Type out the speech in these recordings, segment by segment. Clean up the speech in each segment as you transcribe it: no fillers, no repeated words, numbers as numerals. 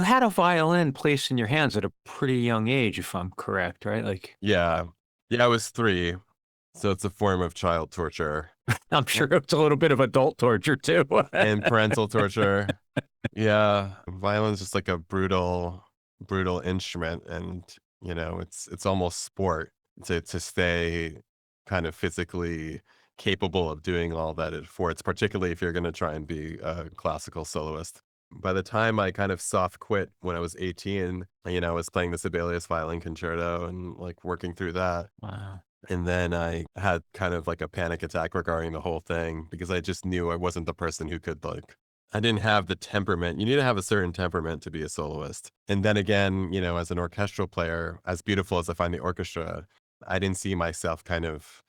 you had a violin placed in your hands at a pretty young age, if I'm correct, right? Like, Yeah. Yeah, I was 3. So it's a form of child torture I'm sure it's a little bit of adult torture too. and parental torture. Yeah. Violin's just like a brutal, brutal instrument. And, it's almost sport to stay kind of physically capable of doing all that it affords, particularly if you're going to try and be a classical soloist. By the time I kind of soft quit when I was 18, I was playing the Sibelius Violin Concerto and like working through that. Wow. And then I had kind of like a panic attack regarding the whole thing because I just knew I wasn't the person who could I didn't have the temperament. You need to have a certain temperament to be a soloist. And then again, as an orchestral player, as beautiful as I find the orchestra, I didn't see myself kind of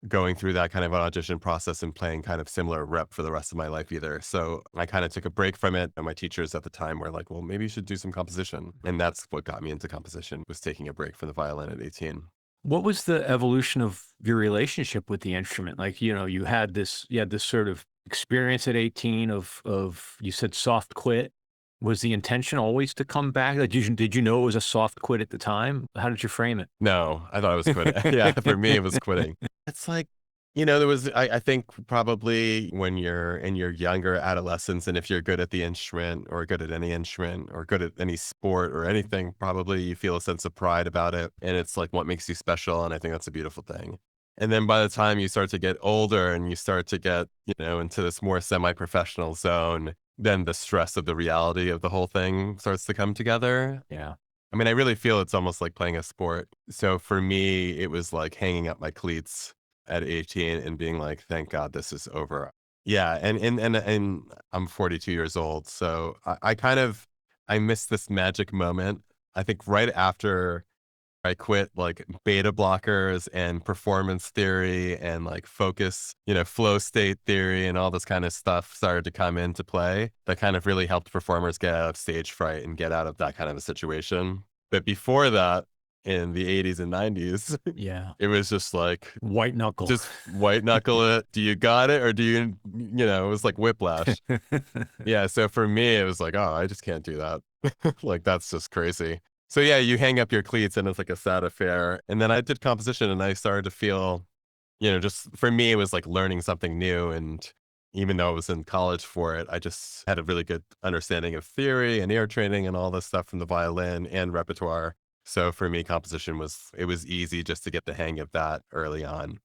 going through that kind of an audition process and playing kind of similar rep for the rest of my life either. So I kind of took a break from it. And my teachers at the time were like, well, maybe you should do some composition. And that's what got me into composition, was taking a break from the violin at 18. What was the evolution of your relationship with the instrument? Like, you had this sort of experience at 18 of you said soft quit. Was the intention always to come back? Like, did you know it was a soft quit at the time? How did you frame it? No, I thought it was quitting. Yeah, for me, it was quitting. It's like, there was, I think probably when you're in your younger adolescence, and if you're good at the instrument or good at any instrument or good at any sport or anything, probably you feel a sense of pride about it. And it's like what makes you special. And I think that's a beautiful thing. And then by the time you start to get older and you start to get, into this more semi-professional zone, then the stress of the reality of the whole thing starts to come together. Yeah. I mean, I really feel it's almost like playing a sport. So for me, it was like hanging up my cleats at 18 and being like, thank God this is over. Yeah. And I'm 42 years old. So I missed this magic moment. I think right after I quit like beta blockers and performance theory and like focus, flow state theory and all this kind of stuff started to come into play that kind of really helped performers get out of stage fright and get out of that kind of a situation. But before that, in the 80s and 90s, Yeah. it was just like, White knuckle. just white knuckle it. Do you got it? Or do you, it was like whiplash. Yeah. So for me, it was like, oh, I just can't do that. Like, that's just crazy. So yeah, you hang up your cleats and it's like a sad affair. And then I did composition and I started to feel, just for me, it was like learning something new. And even though I was in college for it, I just had a really good understanding of theory and ear training and all this stuff from the violin and repertoire. So for me, composition it was easy just to get the hang of that early on.